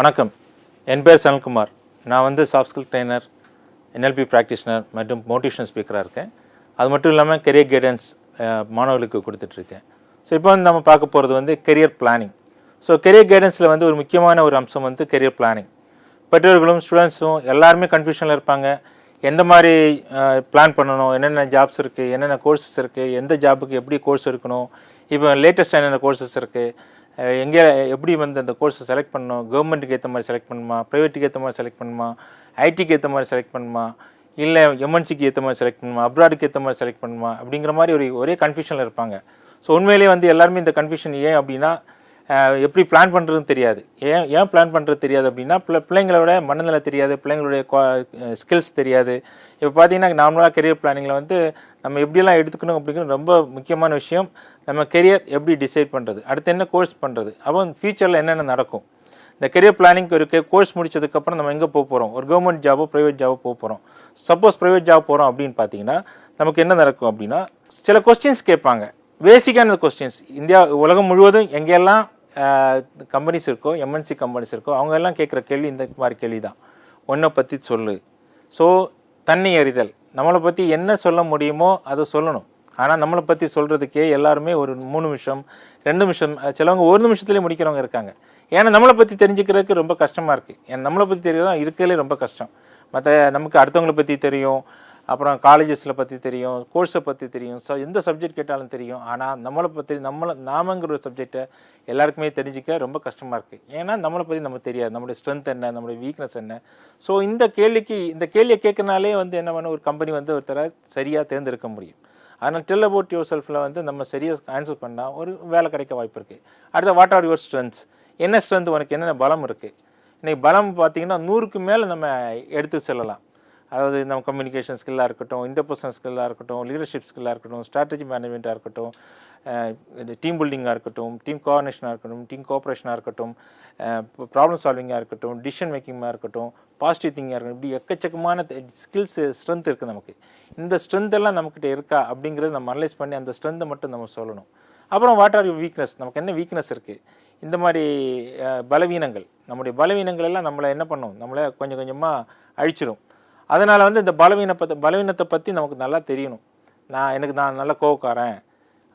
வணக்கம். என் பேர் சனல்குமார். நான் வந்து soft skill trainer, NLP practitioner மற்றும் மோட்டிவேஷனல் ஸ்பீக்கராக இருக்கேன். அது மட்டும் இல்லாமல் கெரியர் கைடன்ஸ் மாணவர்களுக்கு கொடுத்துட்ருக்கேன். ஸோ இப்போ வந்து நம்ம பார்க்க போகிறது வந்து கெரியர் பிளானிங். ஸோ கெரியர் கைடன்ஸில் வந்து ஒரு முக்கியமான ஒரு அம்சம் வந்து கெரியர் பிளானிங். பெற்றோர்களும் ஸ்டூடெண்ட்ஸும் எல்லாருமே கன்ஃபியூஷனில் இருப்பாங்க. எந்த மாதிரி பிளான் பண்ணணும், என்னென்ன ஜாப்ஸ் இருக்குது, என்னென்ன கோர்சஸ் இருக்குது, எந்த ஜாபுக்கு எப்படி கோர்ஸ் இருக்கணும், இப்போ லேட்டஸ்ட்டாக என்னென்ன கோர்சஸ் இருக்குது, எங்கே எப்படி வந்து அந்த கோர்ஸை செலக்ட் பண்ணணும், கவர்மெண்ட்டுக்கு ஏற்ற மாதிரி செலக்ட் பண்ணுமா, ப்ரைவேட்டுக்கு ஏற்ற மாதிரி செலக்ட் பண்ணுமா, ஐடிக்கு ஏற்ற மாதிரி செலக்ட் பண்ணுமா, இல்லை எம்என்சிக்கு ஏற்ற மாதிரி செலக்ட் பண்ணுமா, அப்ராடுக்கு ஏற்ற மாதிரி செலக்ட் பண்ணுமா அப்படிங்கிற மாதிரி ஒரே கன்ஃபியூஷனில் இருப்பாங்க. ஸோ உண்மையிலேயே வந்து எல்லாருமே இந்த கன்ஃபியூஷன் ஏன் அப்படின்னா எப்படி பிளான் பண்ணுறதுன்னு தெரியாது. ஏன் பிளான் பண்ணுறது தெரியாது அப்படின்னா பிள்ளைங்களோட மனநிலை தெரியாது, பிள்ளைங்களுடைய ஸ்கில்ஸ் தெரியாது. இப்போ பார்த்தீங்கன்னா நார்மலாக கெரியர் பிளானிங்கில் வந்து நம்ம எப்படியெல்லாம் எடுத்துக்கணும் அப்படிங்கிறது ரொம்ப முக்கியமான விஷயம். நம்ம கெரியர் எப்படி டிசைட் பண்ணுறது, அடுத்து என்ன கோர்ஸ் பண்ணுறது, அப்போ ஃப்யூச்சரில் என்னென்ன நடக்கும். இந்த கெரியர் பிளானிங் ஒரு கோர்ஸ் முடிச்சதுக்கப்புறம் நம்ம எங்கே போக போகிறோம், ஒரு கவர்மெண்ட் ஜாபோ ப்ரைவேட் ஜாபோ போக போகிறோம். சப்போஸ் ப்ரைவேட் ஜாப் போகிறோம் அப்படின்னு பார்த்தீங்கன்னா நமக்கு என்ன நடக்கும் அப்படின்னா சில கொஸ்டின்ஸ் கேட்பாங்க, பேசிக்கான கொஸ்டின்ஸ். உலகம் முழுவதும் எங்கெல்லாம் கம்பெனிஸ் இருக்கோ, எம்என்சி கம்பெனிஸ் இருக்கோ, அவங்க எல்லாம் கேட்குற கேள்வி இந்த மாதிரி கேள்வி தான். ஒன்றை பற்றி சொல்லு. ஸோ தன்னை அறிதல், நம்மளை பற்றி என்ன சொல்ல முடியுமோ அதை சொல்லணும். ஆனால் நம்மளை பற்றி சொல்கிறதுக்கே எல்லாருமே ஒரு 3 நிமிஷம் 2 நிமிஷம், சிலவங்க 1 நிமிஷத்துலேயே முடிக்கிறவங்க இருக்காங்க. ஏன்னா நம்மளை பற்றி தெரிஞ்சுக்கிறதுக்கு ரொம்ப கஷ்டமாக இருக்குது. ஏன்னா நம்மளை பற்றி தெரியதான் இருக்கிறதுலே ரொம்ப கஷ்டம். நமக்கு அடுத்தவங்களை பற்றி தெரியும், அப்புறம் காலேஜஸில் பற்றி தெரியும், கோர்ஸை பற்றி தெரியும், எந்த சப்ஜெக்ட் கேட்டாலும் தெரியும். ஆனால் நம்மளை பற்றி நாமங்கிற ஒரு சப்ஜெக்டை எல்லாருக்குமே தெரிஞ்சிக்க ரொம்ப கஷ்டமாக இருக்குது. ஏன்னா நம்மளை பற்றி நமக்கு தெரியாது, நம்மளுடைய ஸ்ட்ரென்த் என்ன, நம்மளுடைய வீக்னஸ் என்ன. ஸோ இந்த கேள்வியை கேட்கறனாலே வந்து என்ன பண்ண ஒரு கம்பெனி வந்து ஒருத்தரை சரியாக தேர்ந்தெடுக்க முடியும். அதனால் டெல் அபவுட் யுவர் செல்ஃபில் வந்து நம்ம சரியாக ஆன்சர் பண்ணால் ஒரு வேலை கிடைக்க வாய்ப்பு இருக்குது. அடுத்த வாட் ஆர் யுவர் ஸ்ட்ரென்த்ஸ், என்ன ஸ்ட்ரென்த், உனக்கு என்னென்ன பலம் இருக்குது. இன்றைக்கி பலம் பார்த்திங்கன்னா 100க்கு மேலே நம்ம எடுத்து செல்லலாம். அதாவது நம்ம கம்யூனிகேஷன் ஸ்கில்லாக இருக்கட்டும், இன்டர்பர்சனல் ஸ்கில்லாக இருக்கட்டும், லீடர்ஷிப் ஸ்கில்லாக இருக்கட்டும், ஸ்ட்ராட்டஜி மேனேஜ்மெண்ட்டாக இருக்கட்டும், டீம் பில்டிங்காக இருக்கட்டும், டீம் கோஆர்டினேஷனாக இருக்கட்டும், டீம் கோஆப்ரேஷனாக இருக்கட்டும், ப்ராப்ளம் சால்விங்காக இருக்கட்டும், டிசிஷன் மேக்கிங்காக இருக்கட்டும், பாசிட்டிவ் திங்கிங்காக இருக்கட்டும், இப்படி எக்கச்சக்கமான ஸ்கில்ஸ் ஸ்ட்ரென்த் இருக்குது நமக்கு. இந்த ஸ்ட்ரென்த்தெல்லாம் நம்மக்கிட்ட இருக்கா அப்படிங்கிறது நம்ம அனலைஸ் பண்ணி அந்த ஸ்ட்ரென்த்தை மட்டும் நம்ம சொல்லணும். அப்புறம் வாட் ஆர் யூ வீக்னஸ், நமக்கு என்ன வீக்னஸ் இருக்குது, இந்த மாதிரி பலவீனங்கள், நம்முடைய பலவீனங்கள் எல்லாம் நம்மளை என்ன பண்ணும், நம்மளை கொஞ்சம் கொஞ்சமாக அழிச்சிடும். அதனால் வந்து இந்த பலவீனத்தை பற்றி நமக்கு நல்லா தெரியணும். நான் நல்ல கோவக்காரன்,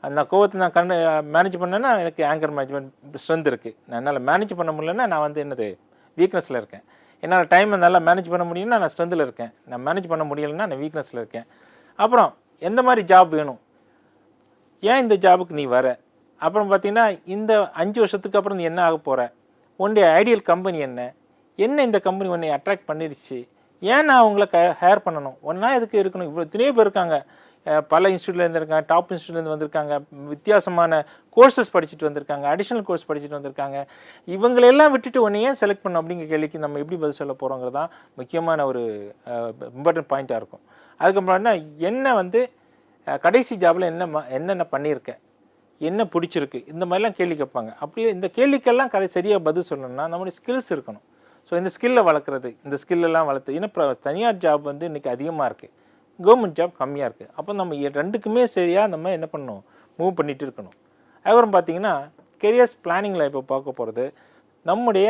அந்த கோவத்தை நான் மேனேஜ் பண்ணேன்னா எனக்கு ஆங்கர் மேனேஜ்மெண்ட் ஸ்ட்ரென்த் இருக்குது. நான் என்னால் மேனேஜ் பண்ண முடியலன்னா நான் வந்து என்னது வீக்னஸில் இருக்கேன். என்னால் டைமை நல்லா மேனேஜ் பண்ண முடியும்னா நான் ஸ்ட்ரென்த்தில் இருக்கேன். நான் மேனேஜ் பண்ண முடியலைன்னா நான் வீக்னஸில் இருக்கேன். அப்புறம் எந்த மாதிரி ஜாப் வேணும், ஏன் இந்த ஜாபுக்கு நீ வர, அப்புறம் பார்த்தீங்கன்னா இந்த 5 வருஷத்துக்கு அப்புறம் நீ என்ன ஆக போகிற, உன்னுடைய ஐடியல் கம்பெனி என்ன இந்த கம்பெனி உன்னை அட்ராக்ட் பண்ணிடுச்சு, ஏன் நான் அவங்கள ஹேர் பண்ணணும், ஒன்றா எதுக்கு இருக்கணும். இவ்வளோ எத்தனையோ பேர் இருக்காங்க, பல இன்ஸ்டியூட்லேருந்து இருக்காங்க, டாப் இன்ஸ்டியூட்லேருந்து வந்திருக்காங்க, வித்தியாசமான கோர்சஸ் படிச்சுட்டு வந்திருக்காங்க, அடிஷ்னல் கோர்ஸ் படிச்சுட்டு வந்திருக்காங்க. இவங்களெல்லாம் விட்டுட்டு ஒன்று ஏன் செலக்ட் பண்ணணும் அப்படிங்கிற கேள்விக்கு நம்ம எப்படி பதில் சொல்ல போகிறோங்கிறது தான் முக்கியமான ஒரு இம்பார்ட்டன்ட் பாயிண்ட்டாக இருக்கும். அதுக்கப்புறம் என்ன வந்து கடைசி ஜாபில் என்னென்ன பண்ணியிருக்கேன், என்ன பிடிச்சிருக்கு, இந்த மாதிரிலாம் கேள்வி கேட்பாங்க. அப்படியே இந்த கேள்விக்கெல்லாம் சரியாக பதில் சொல்லணும்னா நம்மளுடைய ஸ்கில்ஸ் இருக்கணும். ஸோ இந்த ஸ்கில்லை வளர்க்குறது, இந்த ஸ்கில்லெல்லாம் வளர்த்து, ஏன்னா தனியார் ஜாப் வந்து இன்றைக்கி அதிகமாக இருக்குது, கவர்மெண்ட் ஜாப் கம்மியாக இருக்குது. அப்போ நம்ம ரெண்டுக்குமே சரியாக நம்ம என்ன பண்ணணும், மூவ் பண்ணிகிட்டு இருக்கணும். அதுக்கப்புறம் பார்த்திங்கன்னா கெரியர்ஸ் பிளானிங்கில் இப்போ பார்க்க போகிறது நம்முடைய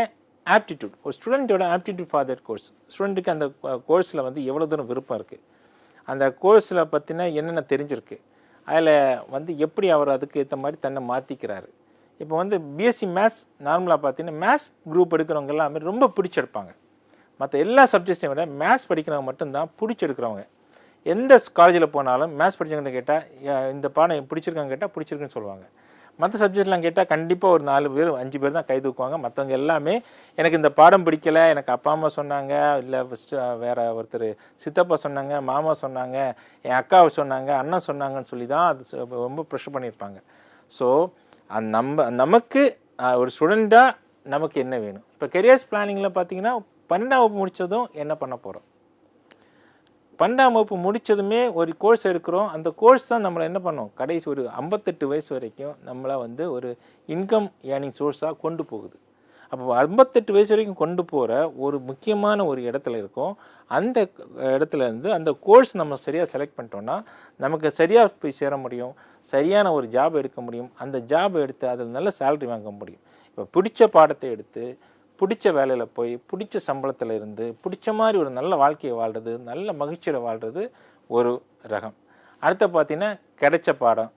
ஆப்டிடியூட், ஒரு ஸ்டூடெண்ட்டோட ஆப்டிடியூட் ஃபார் தட் கோர்ஸ். ஸ்டூடெண்ட்டுக்கு அந்த கோர்ஸில் வந்து எவ்வளோ தூரம் விருப்பம் இருக்குது, அந்த கோர்ஸில் பற்றின என்னென்ன தெரிஞ்சிருக்கு, அதில் வந்து எப்படி அவர் அதுக்கு ஏற்ற மாதிரி தன்னை மாற்றிக்கிறாரு. இப்போ வந்து பிஎஸ்சி மேத்ஸ் நார்மலாக பார்த்தீங்கன்னா மேத்ஸ் குரூப் எடுக்கிறவங்க எல்லாமே ரொம்ப பிடிச்செடுப்பாங்க. மற்ற எல்லா சப்ஜெக்ட்ஸையும் விட மேத்ஸ் படிக்கிறவங்க மட்டும்தான் பிடிச்செடுக்கிறவங்க. எந்த காலேஜில் போனாலும் மேத்ஸ் படித்தவங்கன்னு கேட்டால் இந்த பாடம் பிடிச்சிருக்காங்க கேட்டால் பிடிச்சிருக்குன்னு சொல்லுவாங்க. மற்ற சப்ஜெக்ட்லாம் கேட்டால் கண்டிப்பாக ஒரு 4 பேர் 5 பேர் தான் கை தூக்குவாங்க. மற்றவங்க எல்லாமே எனக்கு இந்த பாடம் பிடிக்கலை, எனக்கு அப்பா அம்மா சொன்னாங்க, இல்லை வேறு ஒருத்தர் சித்தப்பா சொன்னாங்க, மாமா சொன்னாங்க, என் அக்காவை சொன்னாங்க, அண்ணன் சொன்னாங்கன்னு சொல்லி தான் அது ரொம்ப ப்ரெஷர் பண்ணியிருப்பாங்க. ஸோ நமக்கு ஒரு ஸ்டூடெண்ட்டாக நமக்கு என்ன வேணும். இப்போ கெரியர்ஸ் பிளானிங்கில் பார்த்தீங்கன்னா 12ஆம் வகுப்பு முடித்ததும் என்ன பண்ண போகிறோம், 12ஆம் வகுப்பு முடித்ததுமே ஒரு கோர்ஸ் எடுக்கிறோம். அந்த கோர்ஸ் தான் நம்மளை என்ன பண்ணோம், கடைசி ஒரு 58 வயசு வரைக்கும் நம்மளை வந்து ஒரு இன்கம் ஏர்னிங் சோர்ஸாக கொண்டு போகுது. அப்போ 58 வயசு வரைக்கும் கொண்டு போகிற ஒரு முக்கியமான ஒரு இடத்துல இருக்கும். அந்த இடத்துல இருந்து அந்த கோர்ஸ் நம்ம சரியாக செலக்ட் பண்ணிட்டோம்னா நமக்கு சரியாக போய் சேர முடியும், சரியான ஒரு ஜாப் எடுக்க முடியும். அந்த ஜாப் எடுத்து அதில் நல்ல சேலரி வாங்க முடியும். இப்போ பிடிச்ச பாடத்தை எடுத்து பிடிச்ச வேலையில் போய் பிடிச்ச சம்பளத்தில் இருந்து பிடிச்ச மாதிரி ஒரு நல்ல வாழ்க்கையை வாழ்கிறது, நல்ல மகிழ்ச்சியில் வாழ்கிறது ஒரு ரகம். அடுத்து பார்த்திங்கன்னா கிடைச்ச பாடம்,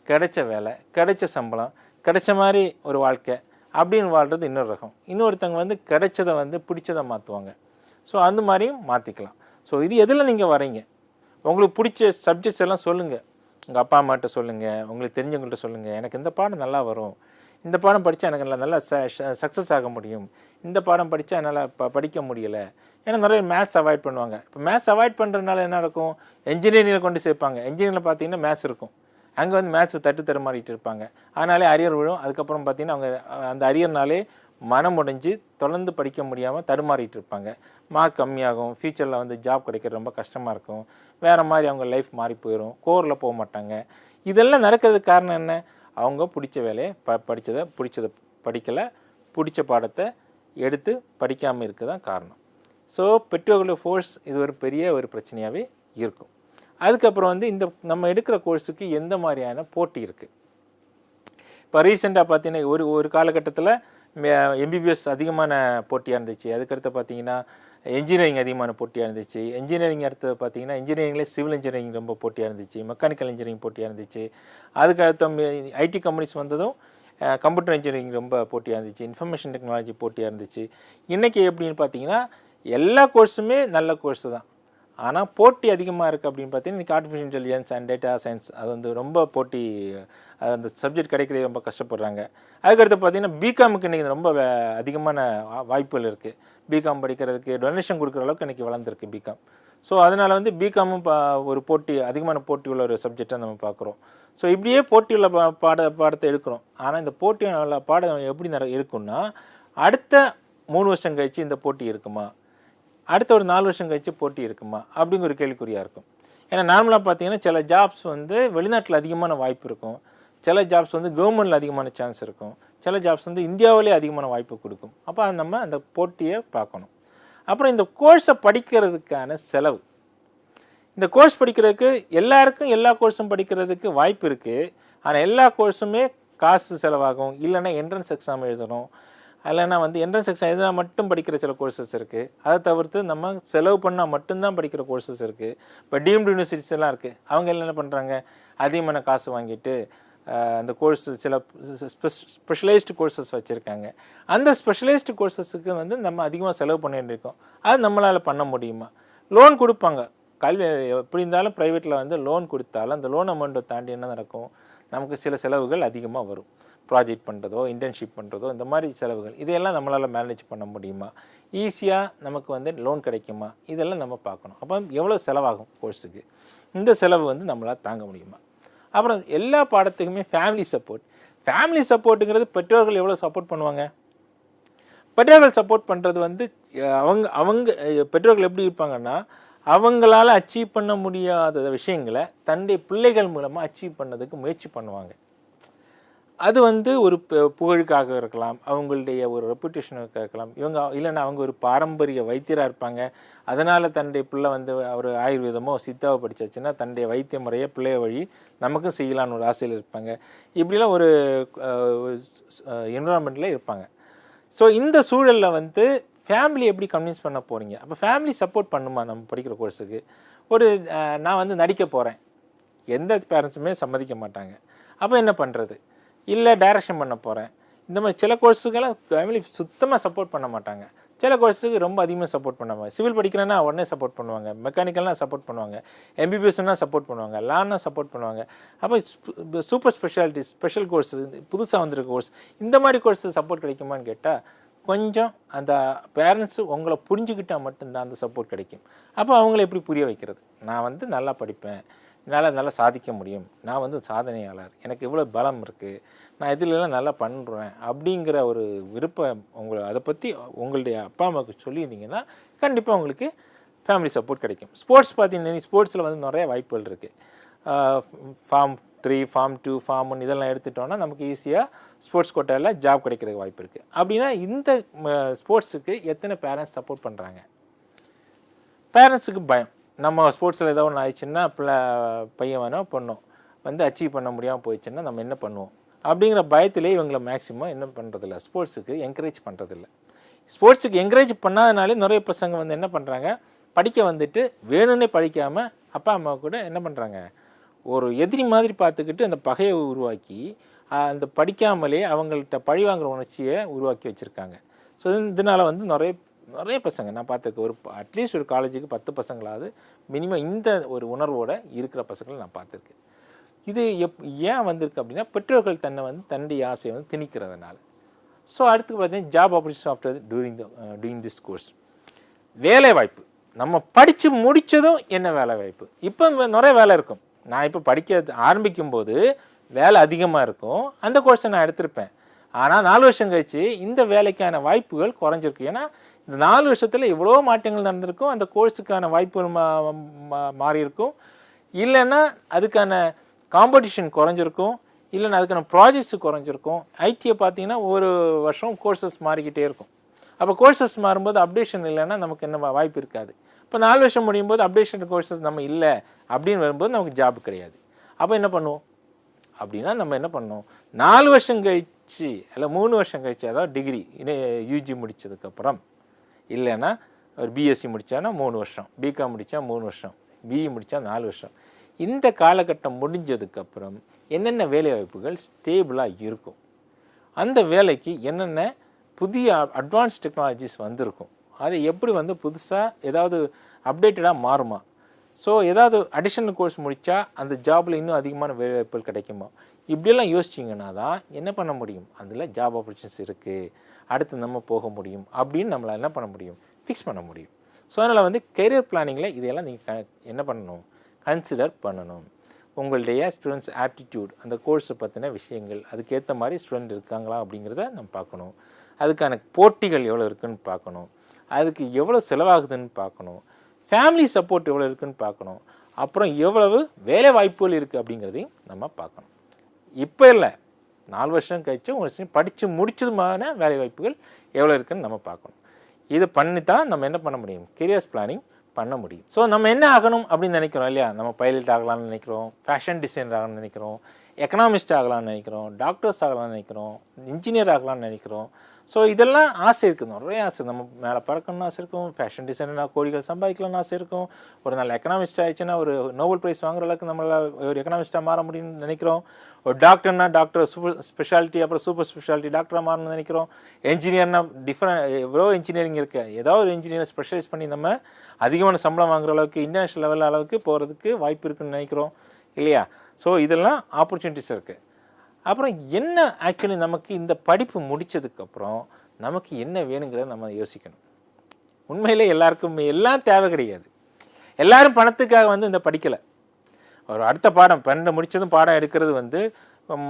கிடைச்ச வேலை, கிடைச்ச சம்பளம், கிடைச்ச மாதிரி ஒரு வாழ்க்கை அப்படின்னு வாழ்கிறது இன்னொரு ரகம். இன்னொருத்தவங்க வந்து கிடைச்சதை வந்து பிடிச்சதை மாற்றுவாங்க. ஸோ அந்த மாதிரியும் மாற்றிக்கலாம். ஸோ இது எதில் நீங்கள் வரீங்க, உங்களுக்கு பிடிச்ச சப்ஜெக்ட்ஸ் எல்லாம் சொல்லுங்கள், உங்கள் அப்பா அம்மாட்ட சொல்லுங்கள், உங்களுக்கு தெரிஞ்சவங்கள்ட்ட சொல்லுங்கள். எனக்கு இந்த பாடம் நல்லா வரும், இந்த பாடம் படித்தா எனக்கு நல்லா சக்ஸஸ் ஆக முடியும், இந்த பாடம் படித்தா என்னால் படிக்க முடியலை. ஏன்னா நிறைய மேத்ஸ் அவாய்ட் பண்ணுவாங்க. இப்போ மேத்ஸ் அவாய்ட் பண்ணுறதுனால என்ன நடக்கும், என்ஜினியரிங்கில் கொண்டு சேர்ப்பாங்க. என்ஜினியரிங்கில் பார்த்தீங்கன்னா மேத்ஸ் இருக்கும், அங்கே வந்து மேத்ஸ் தட்டு மாறிட்டு இருப்பாங்க. அதனாலே அரியர் விழும். அதுக்கப்புறம் பார்த்தீங்கன்னா அவங்க அந்த அரியர்னாலே மனம் உடைஞ்சு தொடர்ந்து படிக்க முடியாமல் தடுமாறிட்டு இருப்பாங்க. மார்க் கம்மியாகும், ஃப்யூச்சரில் வந்து ஜாப் கிடைக்கிறது ரொம்ப கஷ்டமாக இருக்கும், வேறு மாதிரி அவங்க லைஃப் மாறி போயிடும், கோரில் போக மாட்டாங்க. இதெல்லாம் நடக்கிறதுக்கு காரணம் என்ன, அவங்க பிடிச்ச வேலையை பிடிச்சதை படிக்கலை, பிடிச்ச பாடத்தை எடுத்து படிக்காமல் இருக்க தான் காரணம். ஸோ பெற்றோர்களுடைய ஃபோர்ஸ் இது ஒரு பெரிய ஒரு பிரச்சனையாகவே இருக்கும். அதுக்கப்புறம் வந்து இந்த நம்ம எடுக்கிற கோர்ஸுக்கு எந்த மாதிரியான போட்டி இருக்குது. இப்போ ரீசெண்டாக பார்த்தீங்கன்னா ஒரு காலகட்டத்தில் எம்பிபிஎஸ் அதிகமான போட்டியாக இருந்துச்சு. அதுக்கடுத்து பார்த்தீங்கன்னா என்ஜினியரிங் அதிகமான போட்டியாக இருந்துச்சு. என்ஜினியரிங் அடுத்தது பார்த்தீங்கன்னா இன்ஜினியரிங்லேயே சிவில் இன்ஜினியரிங் ரொம்ப போட்டியாக இருந்துச்சு, மெக்கானிக்கல் இன்ஜினியரிங் போட்டியாக இருந்துச்சு. அதுக்கடுத்த ஐடி கம்பெனிஸ் வந்ததும் கம்ப்யூட்டர் இன்ஜினியரிங் ரொம்ப போட்டியாக இருந்துச்சு, இன்ஃபர்மேஷன் டெக்னாலஜி போட்டியாக இருந்துச்சு. இன்றைக்கி எப்படின்னு பார்த்தீங்கன்னா எல்லா கோர்ஸுமே நல்ல கோர்ஸு தான், ஆனால் போட்டி அதிகமாக இருக்குது அப்படின்னு பார்த்தீங்கன்னா இன்றைக்கி artificial intelligence and data science அது வந்து ரொம்ப போட்டி, அந்த சப்ஜெக்ட் கிடைக்கிறது ரொம்ப கஷ்டப்படுறாங்க. அதுக்கடுத்து பார்த்தீங்கன்னா பிகாமுக்கு இன்றைக்கி ரொம்ப அதிகமான வாய்ப்புகள் இருக்குது. பிகாம் படிக்கிறதுக்கு டொனேஷன் கொடுக்குற அளவுக்கு இன்றைக்கி வளர்ந்துருக்கு பிகாம். ஸோ அதனால் வந்து பிகாமும் ஒரு போட்டி, அதிகமான போட்டி உள்ள ஒரு சப்ஜெக்டாக நம்ம பார்க்குறோம். ஸோ இப்படியே போட்டியுள்ள பாடத்தை எடுக்கிறோம். ஆனால் இந்த போட்டியுள்ள பாடம் எப்படி இருக்குன்னா, அடுத்த 3 வருஷம் கழிச்சு இந்த போட்டி இருக்குமா, அடுத்த ஒரு 4 வருஷம் கழிச்சு போட்டி இருக்குமா அப்படிங்கிற ஒரு கேள்விக்குறியாக இருக்கும். ஏன்னா நார்மலாக பார்த்தீங்கன்னா சில ஜாப்ஸ் வந்து வெளிநாட்டில் அதிகமான வாய்ப்பு இருக்கும், சில ஜாப்ஸ் வந்து கவர்மெண்ட்டில் அதிகமான சான்ஸ் இருக்கும், சில ஜாப்ஸ் வந்து இந்தியாவிலே அதிகமான வாய்ப்பு கொடுக்கும். அப்போ நம்ம அந்த போட்டியை பார்க்கணும். அப்புறம் இந்த கோர்ஸை படிக்கிறதுக்கான செலவு, இந்த கோர்ஸ் படிக்கிறதுக்கு எல்லாருக்கும் எல்லா கோர்ஸும் படிக்கிறதுக்கு வாய்ப்பு இருக்குது. ஆனால் எல்லா கோர்ஸுமே காசு செலவாகும். இல்லைன்னா என்ட்ரன்ஸ் எக்ஸாம் எழுதணும், இல்லைன்னா வந்து என்ட்ரன்ஸ் எக்ஸாம் எழுதினா மட்டும் படிக்கிற சில கோர்சஸ் இருக்குது. அதை தவிர்த்து நம்ம செலவு பண்ணால் மட்டும்தான் படிக்கிற கோர்சஸ் இருக்குது. இப்போ டீம்டு யூனிவர்சிட்டிஸ் எல்லாம் இருக்குது, அவங்க என்ன பண்ணுறாங்க, அதிகமான காசு வாங்கிட்டு அந்த கோர்ஸ் சில ஸ்பெஷலைஸ்டு கோர்சஸ் வச்சுருக்காங்க. அந்த ஸ்பெஷலைஸ்டு கோர்சஸுக்கு வந்து நம்ம அதிகமாக செலவு பண்ண வேண்டியிருக்கோம். அது நம்மளால் பண்ண முடியுமா? லோன் கொடுப்பாங்க, கல்வி எப்படி இருந்தாலும் ப்ரைவேட்டில் வந்து லோன் கொடுத்தாலும் அந்த லோன் அமௌண்ட்டை தாண்டி என்ன நடக்கும், நமக்கு சில செலவுகள் அதிகமாக வரும். ப்ராஜெக்ட் பண்ணுறதோ இன்டர்ன்ஷிப் பண்ணுறதோ இந்த மாதிரி செலவுகள், இதையெல்லாம் நம்மளால் மேனேஜ் பண்ண முடியுமா, ஈஸியாக நமக்கு வந்து லோன் கிடைக்குமா, இதெல்லாம் நம்ம பார்க்கணும். அப்போ எவ்வளோ செலவாகும் கோர்ஸுக்கு, இந்த செலவு வந்து நம்மளால் தாங்க முடியுமா. அப்புறம் எல்லா பாடத்துக்குமே ஃபேமிலி சப்போர்ட்டுங்கிறது பெற்றோர்கள் எவ்வளோ சப்போர்ட் பண்ணுவாங்க. பெற்றோர்கள் சப்போர்ட் பண்ணுறது வந்து அவங்க பெற்றோர்கள் எப்படி இருப்பாங்கன்னா, அவங்களால அச்சீவ் பண்ண முடியாத விஷயங்களை தன்னுடைய பிள்ளைகள் மூலமாக அச்சீவ் பண்ணதுக்கு முயற்சி பண்ணுவாங்க. அது வந்து ஒரு புகழுக்காக இருக்கலாம், அவங்களுடைய ஒரு ரெப்புடேஷனுக்காக இருக்கலாம். இவங்க இல்லைன்னா அவங்க ஒரு பாரம்பரிய வைத்தியராக இருப்பாங்க, அதனால் தன்னுடைய பிள்ளை வந்து ஒரு ஆயுர்வேதமோ சித்தாவோ படித்தாச்சுன்னா தன்னுடைய வைத்திய முறையை பிள்ளைய வழி நமக்கும் செய்யலான்னு ஒரு ஆசையில் இருப்பாங்க. இப்படிலாம் ஒரு என்விரான்மெண்ட்டில் இருப்பாங்க. ஸோ இந்த சூழலில் வந்து ஃபேமிலி எப்படி கன்வின்ஸ் பண்ண போகிறீங்க. அப்போ ஃபேமிலி சப்போர்ட் பண்ணுமா நம்ம படிக்கிற கோர்ஸுக்கு. நான் வந்து நடிக்க போகிறேன், எந்த பேரண்ட்ஸுமே சம்மதிக்க மாட்டாங்க. அப்போ என்ன பண்ணுறது, இல்லை டைரக்ஷன் பண்ண போகிறேன், இந்த மாதிரி சில கோர்ஸுக்கெல்லாம் ஃபேமிலி சுத்தமாக சப்போர்ட் பண்ண மாட்டாங்க. சில கோர்ஸுக்கு ரொம்ப அதிகமாக சப்போர்ட் பண்ணுவாங்க. சிவில் படிக்கிறேன்னா உடனே சப்போர்ட் பண்ணுவாங்க, மெக்கானிக்கல்னால் சப்போர்ட் பண்ணுவாங்க, எம்பிபிஎஸ்னால் சப்போர்ட் பண்ணுவாங்க, லான்னா சப்போர்ட் பண்ணுவாங்க. அப்போ சூப்பர் ஸ்பெஷாலிட்டிஸ், ஸ்பெஷல் கோர்ஸு, புதுசாக வந்திருக்க கோர்ஸ், இந்த மாதிரி கோர்ஸு சப்போர்ட் கிடைக்குமான்னு கேட்டால் கொஞ்சம் அந்த பேரண்ட்ஸு உங்களை புரிஞ்சுக்கிட்டால் மட்டும்தான் அந்த சப்போர்ட் கிடைக்கும். அப்போ அவங்கள எப்படி புரிய வைக்கிறது, நான் வந்து நல்லா படிப்பேன், நல்லா சாதிக்க முடியும், நான் வந்து சாதனையாளர், எனக்கு இவ்வளோ பலம் இருக்குது, நான் இதிலெல்லாம் நல்லா பண்ணுறேன் அப்படிங்கிற ஒரு விருப்பம் அதை பற்றி உங்களுடைய அப்பா அம்மாவுக்கு சொல்லியிருந்தீங்கன்னா கண்டிப்பாக உங்களுக்கு ஃபேமிலி சப்போர்ட் கிடைக்கும். ஸ்போர்ட்ஸ் பார்த்தீங்கன்னா ஸ்போர்ட்ஸில் வந்து நிறைய வாய்ப்புகள் இருக்குது. ஃபார்ம் 3, ஃபார்ம் 2, ஃபார்ம் 1 இதெல்லாம் எடுத்துட்டோன்னா நமக்கு ஈஸியாக ஸ்போர்ட்ஸ் கோட்டாவில் ஜாப் கிடைக்கிறதுக்கு வாய்ப்பு இருக்குது. அப்படின்னா இந்த ஸ்போர்ட்ஸுக்கு எத்தனை பேரண்ட்ஸ் சப்போர்ட் பண்ணுறாங்க. பேரண்ட்ஸுக்கு பயம், நம்ம ஸ்போர்ட்ஸில் ஏதோ ஒன்று ஆயிடுச்சுன்னா பையன் வேணும் பொண்ணும் வந்து அச்சீவ் பண்ண முடியாமல் போயிடுச்சுன்னா நம்ம என்ன பண்ணுவோம் அப்படிங்கிற பயத்திலே இவங்களை மேக்ஸிமம் என்ன பண்ணுறதில்ல, ஸ்போர்ட்ஸுக்கு என்கரேஜ் பண்ணுறதில்ல. ஸ்போர்ட்ஸுக்கு என்கரேஜ் பண்ணாதனாலே நிறைய பசங்க வந்து என்ன பண்ணுறாங்க, படிக்க வந்துட்டு வேணும்னே படிக்காமல் அப்பா அம்மா கூட என்ன பண்ணுறாங்க, ஒரு எதிரி மாதிரி பார்த்துக்கிட்டு அந்த பகையை உருவாக்கி அந்த படிக்காமலே அவங்கள்ட்ட பழி வாங்குற உணர்ச்சியை உருவாக்கி வச்சுருக்காங்க. ஸோ இதனால் வந்து நிறைய பசங்க நான் பார்த்துருக்கேன். ஒரு அட்லீஸ்ட் ஒரு காலேஜுக்கு 10 பசங்களாவது மினிமம் இந்த ஒரு உணர்வோடு இருக்கிற பசங்களை நான் பார்த்துருக்கேன். இது ஏன் வந்திருக்கு அப்படின்னா, பெற்றோர்கள் தன்னை வந்து தன்னுடைய ஆசையை வந்து திணிக்கிறதுனால. ஸோ அடுத்து பார்த்தீங்கன்னா job opportunities after doing this course. வேலை வாய்ப்பு நம்ம படித்து முடித்ததும் என்ன வேலை வாய்ப்பு, இப்போ நிறைய வேலை இருக்கும். நான் இப்போ படிக்க ஆரம்பிக்கும்போது வேலை அதிகமாக இருக்கும், அந்த கோர்ஸை நான் எடுத்திருப்பேன். ஆனால் 4 வருஷம் கழிச்சு இந்த வேலைக்கான வாய்ப்புகள் குறைஞ்சிருக்கு. ஏன்னா இந்த 4 வருஷத்தில் எவ்வளோ மாற்றங்கள் நடந்திருக்கும், அந்த கோர்ஸுக்கான வாய்ப்புகள் மாறி இருக்கும், இல்லைன்னா அதுக்கான காம்படிஷன் குறைஞ்சிருக்கும், இல்லைன்னா அதுக்கான ப்ராஜெக்ட்ஸு குறைஞ்சிருக்கும். ஐடியை பார்த்தீங்கன்னா ஒரு வருஷம் கோர்சஸ் மாறிக்கிட்டே இருக்கும். அப்போ கோர்சஸ் மாறும்போது அப்டேஷன் இல்லைன்னா நமக்கு என்ன வாய்ப்பு இருக்காது. இப்போ 4 வருஷம் முடியும் போது அப்டேஷன் கோர்சஸ் நம்ம இல்லை அப்படின்னு வரும்போது நமக்கு ஜாப் கிடையாது. அப்போ என்ன பண்ணுவோம் அப்படின்னா, நம்ம என்ன பண்ணோம், 4 வருஷம் கழிச்சு இல்லை 3 வருஷம் கழிச்சு, அதாவது டிகிரி யூஜி முடித்ததுக்கப்புறம், இல்லைன்னா ஒரு பிஎஸ்சி முடித்தானா 3 வருஷம், பிகாம் முடித்தா 3 வருஷம், பிஇ முடித்தா 4 வருஷம். இந்த காலகட்டம் முடிஞ்சதுக்கப்புறம் என்னென்ன வேலைவாய்ப்புகள் ஸ்டேபிளாக இருக்கும், அந்த வேலைக்கு என்னென்ன புதிய அட்வான்ஸ் டெக்னாலஜிஸ் வந்திருக்கும், அதை எப்படி வந்து புதுசாக ஏதாவது அப்டேட்டடாக மாறுமா, ஸோ ஏதாவது அடிஷனல் கோர்ஸ் முடித்தா அந்த ஜாபில் இன்னும் அதிகமான வேலைவாய்ப்புகள் கிடைக்குமா, இப்படியெல்லாம் யோசிச்சிங்கன்னா தான் என்ன பண்ண முடியும், அதில் ஜாப் ஆப்பர்ச்சுனிட்டிஸ் இருக்குது, அடுத்து நம்ம போக முடியும் அப்படின்னு நம்மளால் என்ன பண்ண முடியும், ஃபிக்ஸ் பண்ண முடியும். ஸோ அதனால் வந்து கெரியர் பிளானிங்கில் இதையெல்லாம் நீங்கள் என்ன பண்ணணும், கன்சிடர் பண்ணணும். உங்களுடைய ஸ்டூடெண்ட்ஸ் ஆப்டிடியூட், அந்த கோர்ஸை பற்றின விஷயங்கள், அதுக்கேற்ற மாதிரி ஸ்டூடெண்ட் இருக்காங்களா அப்படிங்கிறத நம்ம பார்க்கணும். அதுக்கான போட்டிகள் எவ்வளோ இருக்குதுன்னு பார்க்கணும், அதுக்கு எவ்வளோ செலவாகுதுன்னு பார்க்கணும், ஃபேமிலி சப்போர்ட் எவ்வளோ இருக்குதுன்னு பார்க்கணும், அப்புறம் எவ்வளவு வேலை வாய்ப்புகள் இருக்குது அப்படிங்கிறதையும் நம்ம பார்க்கணும். இப்போ இல்லை, 4 வருஷம் கழிச்சு ஒரு படித்து முடிச்சதுமான வேலை வாய்ப்புகள் எவ்வளோ இருக்குதுன்னு நம்ம பார்க்கணும். இதை பண்ணி தான் நம்ம என்ன பண்ண முடியும், கெரியர்ஸ் பிளானிங் பண்ண முடியும். ஸோ நம்ம என்ன ஆகணும் அப்படின்னு நினைக்கிறோம் இல்லையா, நம்ம பைலட் ஆகலாம்னு நினைக்கிறோம், ஃபேஷன் டிசைனர் ஆகலாம்னு நினைக்கிறோம், எக்கனாமிஸ்ட் ஆகலாம்னு நினைக்கிறோம், டாக்டர்ஸ் ஆகலாம்னு நினைக்கிறோம், இன்ஜினியர் ஆகலாம்னு நினைக்கிறோம். ஸோ இதெல்லாம் ஆசை இருக்குது, நிறைய ஆசை. நம்ம மேலே பறக்கணும்னு ஆசை இருக்கும், ஃபேஷன் டிசைனர்னா கோடிகள் சம்பாதிக்கலாம்னு ஆசை இருக்கும், ஒரு நாள் எக்கனாமிஸ்ட் ஆகிடுச்சுன்னா ஒரு நோபல் ப்ரைஸ் வாங்குற அளவுக்கு நம்மளால் ஒரு எக்கனாமிஸ்ட்டாக மாற முடியும்னு நினைக்கிறோம். ஒரு டாக்டர்னா டாக்டர் சூப்பர் ஸ்பெஷாலிட்டி, அப்புறம் சூப்பர் ஸ்பெஷாலிட்டி டாக்டராக மாறணும்னு நினைக்கிறோம். என்ஜினியர்னா எவ்வளோ இன்ஜினியரிங் இருக்குது, ஏதாவது ஒரு இன்ஜினியரை ஸ்பெஷலைஸ் பண்ணி நம்ம அதிகமான சம்பளம் வாங்குற அளவுக்கு இன்டர்நேஷ்னல் லெவல் அளவுக்கு போகிறதுக்கு வாய்ப்பு இருக்குதுன்னு நினைக்கிறோம் இல்லையா. ஸோ இதெல்லாம் ஆப்பர்ச்சுனிட்டிஸ் இருக்குது. அப்புறம் என்ன ஆக்சுவலி நமக்கு இந்த படிப்பு முடித்ததுக்கப்புறம் நமக்கு என்ன வேணுங்கிறத நம்ம யோசிக்கணும். உண்மையிலே எல்லாருக்கும் எல்லாம் தேவை கிடையாது. எல்லோரும் பணத்துக்காக வந்து இந்த படிக்கலை. ஒரு அடுத்த பாடம் 12 முடித்ததும் பாடம் எடுக்கிறது வந்து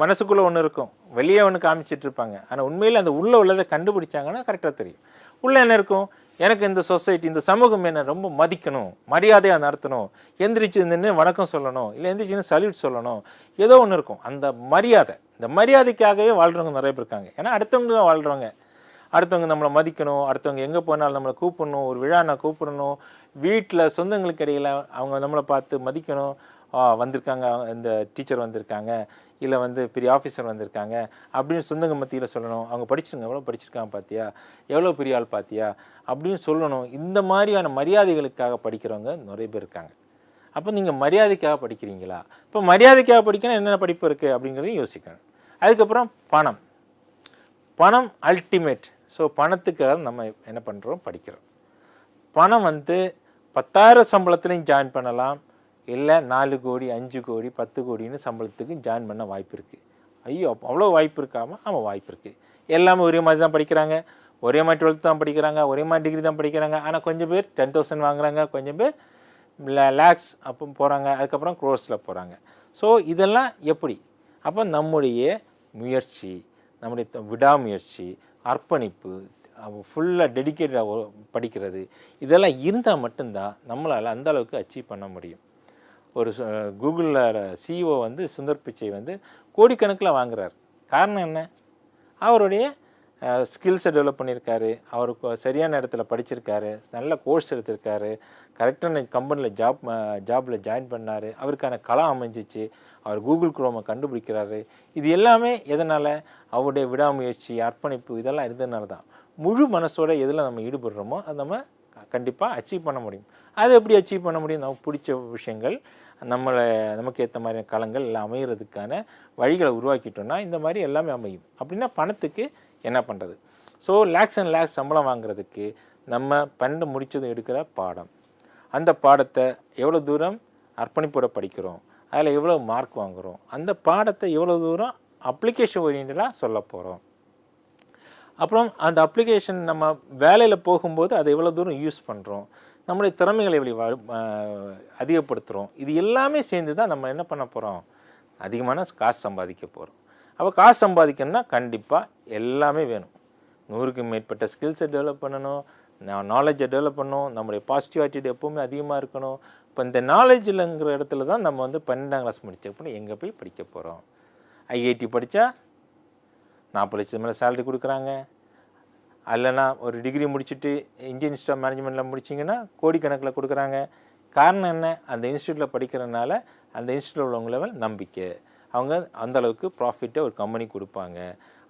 மனசுக்குள்ளே ஒன்று இருக்கும், வெளியே ஒன்று காமிச்சிட்டு இருப்பாங்க. ஆனால் உண்மையில் அந்த உள்ளே உள்ளதை கண்டுபிடிச்சாங்கன்னா கரெக்டாக தெரியும். உள்ளே என்ன இருக்கும், எனக்கு இந்த சொசைட்டி, இந்த சமூகம் என்னை ரொம்ப மதிக்கணும், மரியாதையாக நடத்தணும், எந்திரிச்சு நின்று வணக்கம் சொல்லணும், இல்லை எந்திரிச்சின்னு சல்யூட் சொல்லணும், ஏதோ ஒன்று இருக்கும். அந்த மரியாதை, இந்த மரியாதைக்காகவே வாழ்கிறவங்க நிறைய பேர் இருக்காங்க. ஏன்னா அடுத்தவங்க தான் வாழ்கிறவங்க, அடுத்தவங்க நம்மளை மதிக்கணும், அடுத்தவங்க எங்கே போனாலும் நம்மளை கூப்பிடணும், ஒரு விழானா கூப்பிடணும், வீட்டில் சொந்தங்களுக்கு இடையில் அவங்க நம்மளை பார்த்து மதிக்கணும், வந்திருக்காங்க இந்த டீச்சர் வந்திருக்காங்க, இல்லை வந்து பெரிய ஆஃபீஸர் வந்திருக்காங்க அப்படின்னு சொந்தங்க மத்தியில் சொல்லணும். அவங்க படிச்சுருங்க, எவ்வளோ படிச்சிருக்காங்க பார்த்தியா, எவ்வளோ பெரிய ஆள் பார்த்தியா அப்படின்னு சொல்லணும். இந்த மாதிரியான மரியாதைகளுக்காக படிக்கிறவங்க நிறைய பேர் இருக்காங்க. அப்போ நீங்கள் மரியாதைக்காக படிக்கிறீங்களா? இப்போ மரியாதைக்காக படிக்கணும் என்னென்ன படிப்பு இருக்குது அப்படிங்கிறதையும் யோசிக்கணும். அதுக்கப்புறம் பணம் அல்டிமேட். ஸோ பணத்துக்காக நம்ம என்ன பண்ணுறோம், படிக்கிறோம். பணம் வந்து 10,000 சம்பளத்துலையும் ஜாயின் பண்ணலாம், இல்லை 4 கோடி 5 கோடி 10 கோடின்னு சம்பளத்துக்கு ஜாயின் பண்ண வாய்ப்பு இருக்குது. ஐயோ அவ்வளோ வாய்ப்பு இருக்காமல் ஆமாம் வாய்ப்பு இருக்குது. எல்லாமே ஒரே மாதிரி தான் படிக்கிறாங்க, ஒரே மாதிரி 12th தான் படிக்கிறாங்க, ஒரே மாதிரி டிகிரி தான் படிக்கிறாங்க. ஆனால் கொஞ்சம் பேர் 10,000 வாங்குறாங்க, கொஞ்சம் பேர் லேக்ஸ் அப்போ போகிறாங்க, அதுக்கப்புறம் க்ரோர்ஸில் போகிறாங்க. ஸோ இதெல்லாம் எப்படி, அப்போ நம்முடைய முயற்சி, நம்முடைய விடாமுயற்சி, அர்ப்பணிப்பு, ஃபுல்லாக டெடிக்கேட்டாக படிக்கிறது, இதெல்லாம் இருந்தால் மட்டும்தான் நம்மளால் அந்த அளவுக்கு அச்சீவ் பண்ண முடியும். ஒரு கூகுளில் சிஇஓ வந்து சுந்தர் பிச்சை வந்து கோடிக்கணக்கில் வாங்குறார். காரணம் என்ன, அவருடைய ஸ்கில்ஸை டெவலப் பண்ணியிருக்காரு, அவருக்கு சரியான இடத்துல படிச்சிருக்காரு, நல்ல கோர்ஸ் எடுத்திருக்காரு, கரெக்டான கம்பெனியில் ஜாபில் ஜாயின் பண்ணார், அவருக்கான களம் அமைஞ்சிச்சு, அவர் கூகுள் குரோமை கண்டுபிடிக்கிறாரு. இது எல்லாமே எதனால், அவருடைய விடாமுயற்சி, அர்ப்பணிப்பு இதெல்லாம் இருந்ததுனால தான். முழு மனசோட எதில் நம்ம ஈடுபடுறோமோ அதை நம்ம கண்டிப்பாக அச்சீவ் பண்ண முடியும். அது எப்படி அச்சீவ் பண்ண முடியும்? நமக்கு பிடிச்ச விஷயங்கள், நமக்கு ஏற்ற மாதிரியான களங்கள் எல்லாம் அமைகிறதுக்கான வழிகளை உருவாக்கிட்டோம்னா இந்த மாதிரி எல்லாமே அமையும். அப்படின்னா பணத்துக்கு என்ன பண்ணுறது? ஸோ லேக்ஸ் அண்ட் லேக்ஸ் சம்பளம் வாங்குறதுக்கு நம்ம பன்னெண்டு முடிச்சதும் எடுக்கிற பாடம், அந்த பாடத்தை எவ்வளோ தூரம் அர்ப்பணிப்போட படிக்கிறோம், அதில் எவ்வளோ மார்க் வாங்குகிறோம், அந்த பாடத்தை எவ்வளோ தூரம் அப்ளிகேஷன் ஓரியன்டாக சொல்ல போகிறோம். அப்புறம் அந்த அப்ளிகேஷன் நம்ம வேலையில் போகும்போது அதை எவ்வளோ தூரம் யூஸ் பண்ணுறோம், நம்முடைய திறமைகளை எப்படி அதிகப்படுத்துகிறோம். இது எல்லாமே சேர்ந்து தான் நம்ம என்ன பண்ண போகிறோம்? அதிகமான காசு சம்பாதிக்க போகிறோம். அப்போ காசு சம்பாதிக்கணும்னா கண்டிப்பாக எல்லாமே வேணும். 100க்கு மேற்பட்ட ஸ்கில்ஸை டெவலப் பண்ணணும், நாலேஜை டெவலப் பண்ணணும், நம்முடைய பாசிட்டிவ் ஆட்டிடியூட் எப்போவுமே அதிகமாக இருக்கணும். இப்போ இந்த நாலேஜில்ங்கிற இடத்துல தான் நம்ம வந்து 12ஆம் கிளாஸ் முடிச்ச அப்புறம் எங்கே போய் படிக்க போகிறோம்? ஐஐடி படித்தா 40 லட்சம் மேலே சேலரி கொடுக்குறாங்க. இல்லைனா ஒரு டிகிரி முடிச்சுட்டு இந்தியன் இன்ஸ்டியூட் ஆஃப் மேனேஜ்மெண்ட்டில் முடிச்சிங்கன்னா கோடிக்கணக்கில் கொடுக்குறாங்க. காரணம் என்ன? அந்த இன்ஸ்டியூட்டில் படிக்கிறதுனால அந்த இன்ஸ்டியூட்டில் உள்ளவங்கள நம்பிக்கை, அவங்க அந்தளவுக்கு ப்ராஃபிட்டை ஒரு கம்பெனி கொடுப்பாங்க.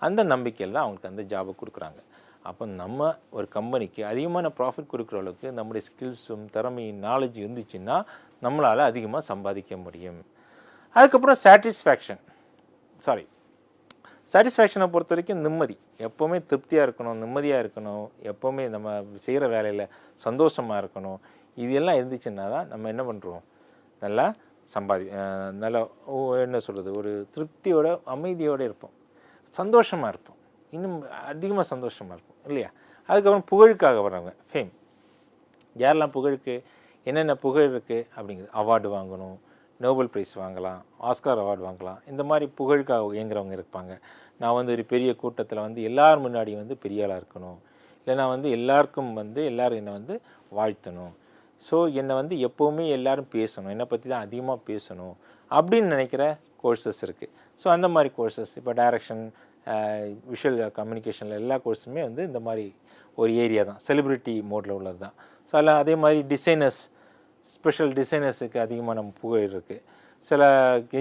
அந்த நம்பிக்கையில் தான் அவங்களுக்கு அந்த ஜாபை கொடுக்குறாங்க. அப்போ நம்ம ஒரு கம்பெனிக்கு அதிகமான ப்ராஃபிட் கொடுக்குற அளவுக்கு நம்முடைய ஸ்கில்ஸும் திறமையும் நாலேஜ் இருந்துச்சுன்னா நம்மளால் அதிகமாக சம்பாதிக்க முடியும். அதுக்கப்புறம் சாட்டிஸ்ஃபேக்ஷனை பொறுத்த வரைக்கும் நிம்மதி, எப்போவுமே திருப்தியாக இருக்கணும், நிம்மதியாக இருக்கணும், எப்போவுமே நம்ம செய்கிற வேலையில் சந்தோஷமாக இருக்கணும். இது எல்லாம் இருந்துச்சுன்னா தான் நம்ம என்ன பண்ணுறோம்? நல்லா நல்லா என்ன சொல்கிறது, ஒரு திருப்தியோட அமைதியோடு இருப்போம், சந்தோஷமாக இருப்போம், இன்னும் அதிகமாக சந்தோஷமாக இருப்போம் இல்லையா? அதுக்கப்புறம் புகழுக்காக வர்றவங்க, ஃபேம். யாரெல்லாம் புகழுக்கு என்னென்ன புகழ் இருக்குது அப்படிங்கிறது, அவார்டு வாங்கணும், நோபல் ப்ரைஸ் வாங்கலாம், ஆஸ்கார் அவார்டு வாங்கலாம், இந்த மாதிரி புகழுக்காக இயங்குறவங்க இருப்பாங்க. நான் வந்து ஒரு பெரிய கூட்டத்தில் வந்து எல்லார் முன்னாடி வந்து பெரிய ஆளாக இருக்கணும், இல்லைனா வந்து எல்லாருக்கும் வந்து எல்லோரும் என்னை வந்து வாழ்த்தணும், ஸோ என்னை வந்து எப்போவுமே எல்லோரும் பேசணும், என்னை பற்றி தான் அதிகமாக பேசணும் அப்படின்னு நினைக்கிற கோர்சஸ் இருக்குது. ஸோ அந்த மாதிரி கோர்சஸ் இப்போ டைரக்ஷன், விஷுவல் கம்யூனிகேஷனில் எல்லா கோர்ஸுமே வந்து இந்த மாதிரி ஒரு ஏரியா தான், செலிப்ரிட்டி மோடில் உள்ளது தான். ஸோ அதில் அதே மாதிரி டிசைனர்ஸ், ஸ்பெஷல் டிசைனர்ஸுக்கு அதிகமான புகழ் இருக்குது, சில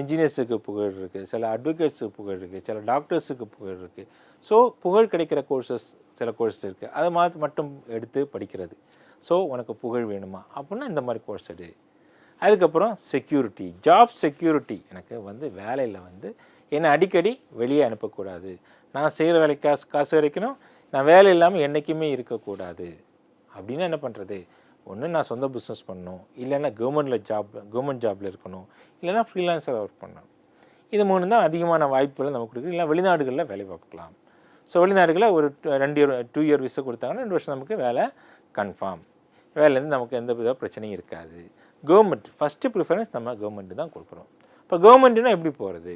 என்ஜினியர்ஸுக்கு புகழ் இருக்குது, சில அட்வொகேட்ஸுக்கு புகழ் இருக்குது, சில டாக்டர்ஸுக்கு புகழ் இருக்குது. ஸோ புகழ் கிடைக்கிற கோர்சஸ் சில கோர்சஸ் இருக்குது, அதை மட்டும் எடுத்து படிக்கிறது. ஸோ உனக்கு புகழ் வேணுமா அப்படின்னா இந்த மாதிரி கோர்ஸ் எடு. அதுக்கப்புறம் செக்யூரிட்டி, ஜாப் செக்யூரிட்டி. எனக்கு வந்து வேலையில் வந்து என்னை அடிக்கடி வெளியே அனுப்பக்கூடாது, நான் செய்கிற வேலைக்கு காசு கிடைக்கணும், நான் வேலை இல்லாமல் என்றைக்குமே இருக்கக்கூடாது. அப்படின்னா என்ன பண்ணுறது? ஒன்று நான் சொந்த பிஸ்னஸ் பண்ணணும், இல்லைன்னா கவர்மெண்ட் ஜாபில் இருக்கணும், இல்லைனா ஃப்ரீலான்சராக ஒர்க் பண்ணணும். இது 3 தான் அதிகமான வாய்ப்புகள் நமக்கு கொடுக்குது. இல்லை வெளிநாடுகளில் வேலை பார்க்கலாம். ஸோ வெளிநாடுகளில் ஒரு 2 இயர் விசா கொடுத்தாங்கன்னா 2 வருஷம் நமக்கு வேலை கன்ஃபார்ம், வேலையிலேருந்து நமக்கு எந்த வித பிரச்சனையும் இருக்காது. கவர்மெண்ட் ஃபஸ்ட்டு ப்ரிஃபரன்ஸ் நம்ம கவர்மெண்ட்டு தான் கொடுக்குறோம். இப்போ கவர்மெண்ட்டுனா எப்படி போகிறது?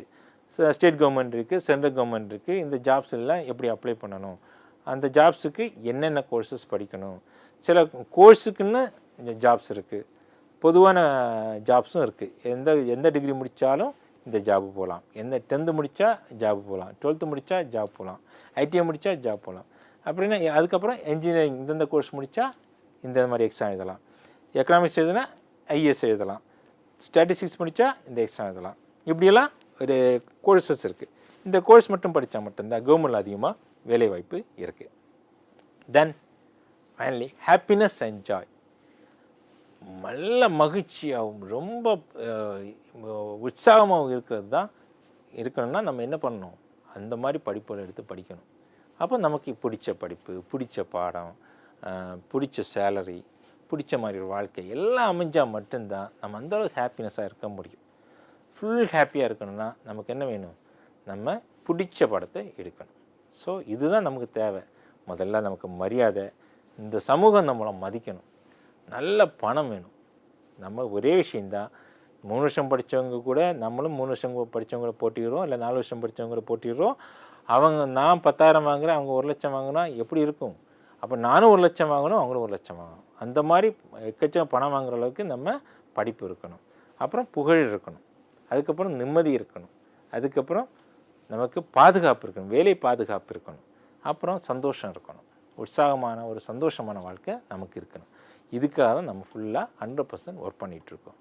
ஸ்டேட் கவர்மெண்ட் இருக்குது, சென்ட்ரல் கவர்மெண்ட் இருக்குது. இந்த ஜாப்ஸ் எல்லாம் எப்படி அப்ளை பண்ணணும், அந்த ஜாப்ஸுக்கு என்னென்ன கோர்சஸ் படிக்கணும், சில கோர்ஸுக்குன்னு ஜாப்ஸ் இருக்குது, பொதுவான ஜாப்ஸும் இருக்குது. எந்த டிகிரி முடித்தாலும் இந்த ஜாபு போகலாம், 10th முடித்தா ஜாபு போகலாம், 12th முடித்தா ஜாப் போகலாம், ஐடிஐ முடித்தா ஜாப் போகலாம். அப்படின்னா அதுக்கப்புறம் என்ஜினியரிங் இந்தந்த கோர்ஸ் முடித்தா இந்த மாதிரி எக்ஸாம் எழுதலாம், எக்கனாமிக்ஸ் எழுதுனா ஐஏஎஸ் எழுதலாம், ஸ்டாட்டிஸ்டிக்ஸ் முடித்தா இந்த எக்ஸாம் எழுதலாம். இப்படியெல்லாம் ஒரு கோர்சஸ் இருக்குது. இந்த கோர்ஸ் மட்டும் படித்தா மட்டும்தான் கவர்மெண்ட்டில் அதிகமாக வேலைவாய்ப்பு இருக்குது. Then finally happiness and Joy. நல்ல மகிழ்ச்சியாகவும் ரொம்ப உற்சாகமாகவும் இருக்கிறது தான் இருக்கணும்னா நம்ம என்ன பண்ணணும்? அந்த மாதிரி படிப்புகளை எடுத்து படிக்கணும். அப்போ நமக்கு பிடிச்ச படிப்பு, பிடிச்ச பாடம், பிடிச்ச சேலரி, பிடிச்ச மாதிரி ஒரு வாழ்க்கை எல்லாம் அமைஞ்சால் மட்டும்தான் நம்ம அந்தளவுக்கு ஹாப்பினஸாக இருக்க முடியும். ஃபுல் ஹாப்பியாக இருக்கணும்னா நமக்கு என்ன வேணும்? நம்ம பிடிச்ச படத்தை எடுக்கணும். ஸோ இதுதான் நமக்கு தேவை. முதல்ல நமக்கு மரியாதை, இந்த சமூகம் நம்மளை மதிக்கணும், நல்ல பணம் வேணும். நம்ம ஒரே விஷயந்தான், 3 வருஷம் படித்தவங்க கூட நம்மளும் 3 வருஷம் படித்தவங்கள போட்டிடுறோம், இல்லை 4 வருஷம் படித்தவங்கள போட்டிடுறோம். நான் 10,000 வாங்குகிறேன், அவங்க 1 லட்சம் வாங்கினா எப்படி இருக்கும்? அப்போ நானும் 1 லட்சம் வாங்கணும், அவங்களும் 1 லட்சம் வாங்கணும். அந்த மாதிரி எக்கச்சக்கம் பணம் வாங்குற அளவுக்கு நம்ம படிப்பு இருக்கணும். அப்புறம் புகழ் இருக்கணும், அதுக்கப்புறம் நிம்மதி இருக்கணும், அதுக்கப்புறம் நமக்கு பாதுகாப்பு இருக்கணும், வேலை பாதுகாப்பு இருக்கணும், அப்புறம் சந்தோஷம் இருக்கணும், உற்சாகமான ஒரு சந்தோஷமான வாழ்க்கை நமக்கு இருக்கணும். இதுக்காக தான் நம்ம ஃபுல்லாக 100% ஒர்க் பண்ணிகிட்ருக்கோம்.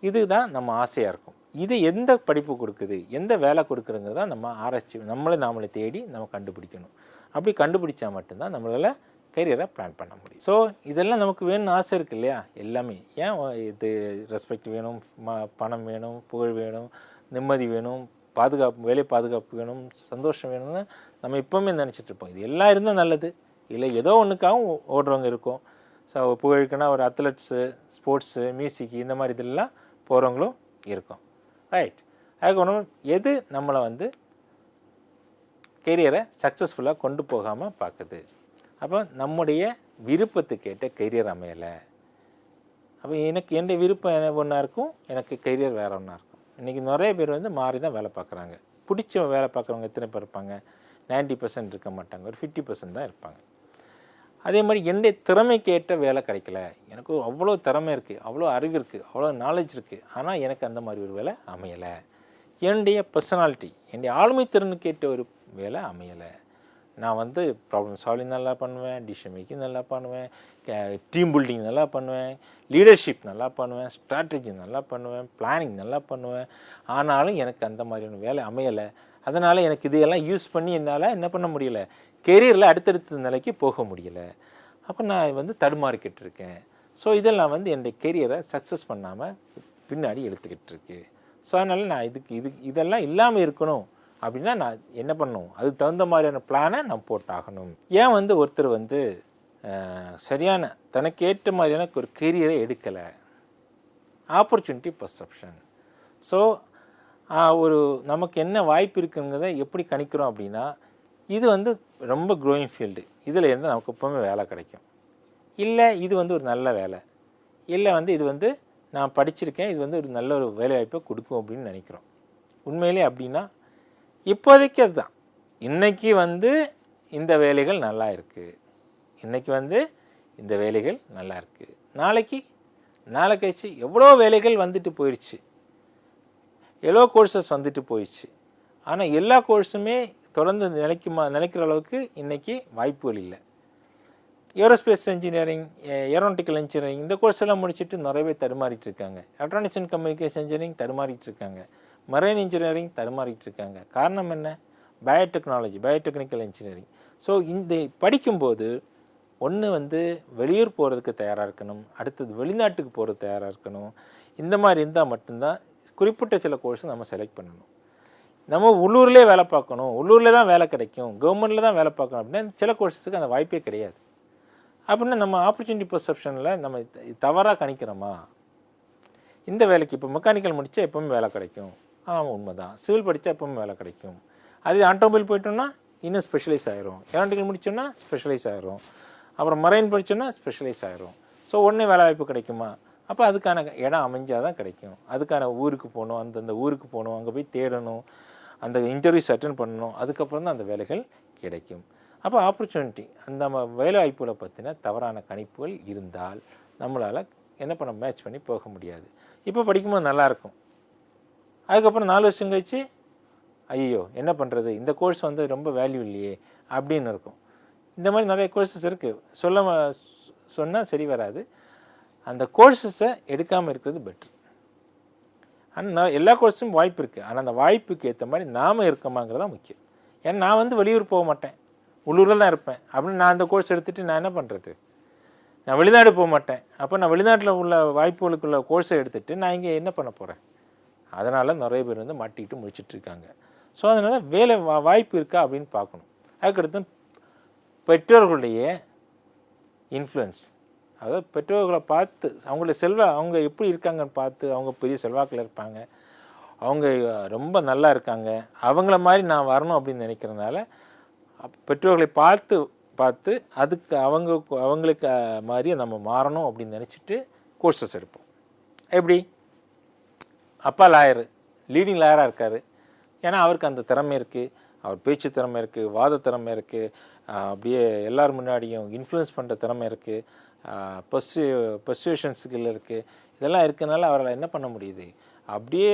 இதுதான் நம்ம ஆசையாக இருக்கும். இது எந்த படிப்பு கொடுக்குது, எந்த வேலை கொடுக்குறங்கிறத நம்ம ஆராய்ச்சி நாமளே தேடி நம்ம கண்டுபிடிக்கணும். அப்படி கண்டுபிடிச்சா மட்டும்தான் நம்மளால் கெரியரை பிளான் பண்ண முடியும். ஸோ இதெல்லாம் நமக்கு வேணும்னு ஆசை இருக்குது இல்லையா, எல்லாமே ஏன் இது ரெஸ்பெக்ட் வேணும், பணம் வேணும், புகழ் வேணும், நிம்மதி வேணும், பாதுகாப்பு, வேலை பாதுகாப்பு வேணும், சந்தோஷம் வேணும்னு நம்ம எப்போவுமே நினச்சிட்ருப்போம். இது எல்லாம் இருந்தால் நல்லது, இல்லை ஏதோ ஒன்றுக்காகவும் ஓடுறவங்க இருக்கும். ஸோ புகழுக்குன்னா ஒரு அத்லெட்ஸு, ஸ்போர்ட்ஸு, மியூசிக்கு இந்த மாதிரி இதெல்லாம் போகிறவங்களும் இருக்கும். ரைட். அதுக்கப்புறம் எது நம்மளை வந்து கெரியரை சக்ஸஸ்ஃபுல்லாக கொண்டு போகாமல் பார்க்குது. அப்போ நம்முடைய விருப்பத்துக்கேற்ற கெரியர் அமையலை. அப்போ எனக்கு எந்த விருப்பம் ஒன்றா இருக்கும், எனக்கு கெரியர் வேறு ஒன்றா இருக்கும். இன்றைக்கி நிறைய பேர் வந்து மாறி தான் வேலை பார்க்குறாங்க. பிடிச்ச வேலை பார்க்குறவங்க எத்தனை பேர் இருப்பாங்க? 90% இருக்க மாட்டாங்க, ஒரு 50% தான் இருப்பாங்க. அதே மாதிரி என்னுடைய திறமைக்கேற்ற வேலை கிடைக்கல, எனக்கு அவ்வளோ திறமை இருக்குது, அவ்வளோ அறிவு இருக்குது, அவ்வளோ நாலேஜ் இருக்குது, ஆனால் எனக்கு அந்த மாதிரி ஒரு வேலை அமையலை. என்னுடைய பர்சனாலிட்டி, என்னுடைய ஆளுமை திறனுக்கேற்ற ஒரு வேலை அமையலை. நான் வந்து ப்ராப்ளம் சால்விங் நல்லா பண்ணுவேன், டிசிஷன் மேக்கிங் நல்லா பண்ணுவேன், டீம் பில்டிங் நல்லா பண்ணுவேன், லீடர்ஷிப் நல்லா பண்ணுவேன், ஸ்ட்ராட்டஜி நல்லா பண்ணுவேன், பிளானிங் நல்லா பண்ணுவேன். ஆனாலும் எனக்கு அந்த மாதிரியான வேலை அமையலை. அதனால் எனக்கு இதையெல்லாம் யூஸ் பண்ணி என்னால் என்ன பண்ண முடியலை, கெரியரில் அடுத்தடுத்த நிலைக்கு போக முடியலை. அப்போ நான் வந்து தடுமாறிக்கிட்டு இருக்கேன். ஸோ இதெல்லாம் வந்து என்னுடைய கெரியரை சக்ஸஸ் பண்ணாமல் பின்னாடி எடுத்துக்கிட்டு இருக்கு. ஸோ அதனால் நான் இதெல்லாம் இல்லாமல் இருக்கணும் அப்படின்னா நான் என்ன பண்ணணும், அதுக்கு தகுந்த மாதிரியான பிளானை நான் போட்டாகணும். ஏன் வந்து ஒருத்தர் வந்து சரியான தனக்கு ஏற்ற மாதிரியான ஒரு கெரியரை எடுக்கலை? Opportunity perception. ஸோ ஒரு நமக்கு என்ன வாய்ப்பு இருக்குங்கிறத எப்படி கணிக்கிறோம் அப்படின்னா, இது வந்து ரொம்ப க்ரோயிங் ஃபீல்டு, இதில் இருந்து நமக்கு எப்போவுமே வேலை கிடைக்கும், இல்லை இது வந்து ஒரு நல்ல வேலை, இல்லை வந்து இது வந்து நான் படிச்சிருக்கேன், இது வந்து ஒரு நல்ல ஒரு வேலை வாய்ப்பை கொடுக்கும் அப்படின்னு நினைக்கிறோம். உண்மையிலே அப்படின்னா இப்போதைக்கு அதுதான். இன்றைக்கி வந்து இந்த வேலைகள் நல்லா இருக்குது, இன்றைக்கி வந்து இந்த வேலைகள் நல்லா இருக்குது, நாளை கழிச்சு எவ்வளோ வேலைகள் வந்துட்டு போயிடுச்சு, எவ்வளோ கோர்சஸ் வந்துட்டு போயிடுச்சு. ஆனால் எல்லா கோர்ஸுமே தொடர்ந்து நினைக்கிற அளவுக்கு இன்றைக்கி வாய்ப்புகள் இல்லை. ஏரோஸ்பேஸ் இன்ஜினியரிங், ஏரோநாட்டிக்கல் இன்ஜினியரிங் இந்த கோர்ஸ் எல்லாம் முடிச்சுட்டு நிறைய பேர் தடுமாறிட்டு இருக்காங்க. எலக்ட்ரானிக்ஸ் அண்ட் கம்யூனிகேஷன் இன்ஜினியரிங் தடுமாறிட்டு இருக்காங்க, மரைன் இன்ஜினியரிங் தடுமாறிட்டு இருக்காங்க. காரணம் என்ன? Biotechnology, பயோடெக்னிக்கல் engineering. ஸோ இந்த படிக்கும்போது ஒன்று வந்து வெளியூர் போகிறதுக்கு தயாராக இருக்கணும், அடுத்தது வெளிநாட்டுக்கு போகிறது தயாராக இருக்கணும். இந்த மாதிரி இருந்தால் மட்டும்தான் குறிப்பிட்ட சில கோர்ஸ் நம்ம செலக்ட் பண்ணணும். நம்ம உள்ளூர்லேயே வேலை பார்க்கணும், உள்ளூரில் தான் வேலை கிடைக்கும், கவர்மெண்ட்டில் தான் வேலை பார்க்கணும் அப்படின்னா சில கோர்ஸஸுக்கு அந்த வாய்ப்பே கிடையாது. அப்படின்னா நம்ம ஆப்பர்ச்சுனிட்டி பர்செப்ஷனில் நம்ம தவறாக கணிக்கிறோமா? இந்த வேலைக்கு இப்போ மெக்கானிக்கல் முடித்தா எப்போவுமே வேலை கிடைக்கும், ஆமாம் உண்மை தான். சிவில் படித்தா எப்போவுமே வேலை கிடைக்கும். அது ஆட்டோமொபைல் போயிட்டோம்னா இன்னும் ஸ்பெஷலைஸ் ஆகிரும், ஏரோநாட்டிக்கல் முடித்தோன்னா ஸ்பெஷலைஸ் ஆகிரும், அப்புறம் மரைன் படித்தோன்னா ஸ்பெஷலைஸ் ஆகிரும். ஸோ உடனே வேலை வாய்ப்பு கிடைக்குமா? அப்போ அதுக்கான இடம் அமைஞ்சால் தான் கிடைக்கும். அதுக்கான ஊருக்கு போகணும், அந்தந்த ஊருக்கு போகணும், அங்கே போய் தேடணும், அந்த இன்டர்வியூஸ் அட்டென்ட் பண்ணணும், அதுக்கப்புறம் தான் அந்த வேலைகள் கிடைக்கும். அப்போ ஆப்பர்ச்சுனிட்டி, அந்த வேலை வாய்ப்புகளை பற்றின தவறான கணிப்புகள் இருந்தால் நம்மளால் என்ன பண்ண மேட்ச் பண்ணி போக முடியாது. இப்போ படிக்கும்போது நல்லாயிருக்கும், அதுக்கப்புறம் 4 வருஷம் கழிச்சு ஐயோ என்ன பண்ணுறது, இந்த கோர்ஸ் வந்து ரொம்ப வேல்யூ இல்லையே அப்படின்னு இருக்கும். இந்த மாதிரி நிறைய கோர்சஸ் இருக்குது, சொன்னால் சரி வராது. அந்த கோர்ஸஸை எடுக்காமல் இருக்கிறது பெட்ரு. ஆனால் எல்லா கோர்ஸும் வாய்ப்பு இருக்குது, ஆனால் அந்த வாய்ப்புக்கு ஏற்ற மாதிரி நாம் இருக்கமாங்கிறது தான் முக்கியம். ஏன்னா நான் வந்து வெளியூர் போக மாட்டேன், உள்ளூரில் தான் இருப்பேன். அப்படின்னு நான் அந்த கோர்ஸ் எடுத்துகிட்டு நான் என்ன பண்ணுறது? நான் வெளிநாடு போக மாட்டேன், அப்போ நான் வெளிநாட்டில் உள்ள வாய்ப்புகளுக்குள்ள கோர்ஸை எடுத்துகிட்டு நான் இங்கே என்ன பண்ண போகிறேன்? அதனால் நிறைய பேர் வந்து மாட்டிக்கிட்டு முடிச்சிட்ருக்காங்க. ஸோ அதனால் வேலை வாய்ப்பு இருக்கா அப்படின்னு பார்க்கணும். அதுக்கடுத்து பெற்றோர்களுடைய இன்ஃப்ளூயன்ஸ், அதாவது பெற்றோர்களை பார்த்து அவங்க எப்படி இருக்காங்கன்னு பார்த்து, அவங்க பெரிய செல்வாக்கில் இருப்பாங்க, அவங்க ரொம்ப நல்லா இருக்காங்க, அவங்கள மாதிரி நான் வரணும் அப்படின்னு நினைக்கிறதுனால பெற்றோர்களை பார்த்து அதுக்கு அவங்களுக்கு மாதிரியே நம்ம மாறணும் அப்படின்னு நினச்சிட்டு கோர்சஸ் எடுப்போம். எப்படி? அப்பா லாயரு, லீடிங் லாயராக இருக்கார், ஏன்னா அவருக்கு அந்த திறமை இருக்குது, அவர் பேச்சு திறமை இருக்குது, வாத திறமை இருக்குது, அப்படியே எல்லோரும் முன்னாடியும் இன்ஃப்ளூயன்ஸ் பண்ணுற திறமை இருக்குது, பர்சுவேஷன் ஸ்கில் இருக்குது. இதெல்லாம் இருக்கனால அவரால் என்ன பண்ண முடியுது, அப்படியே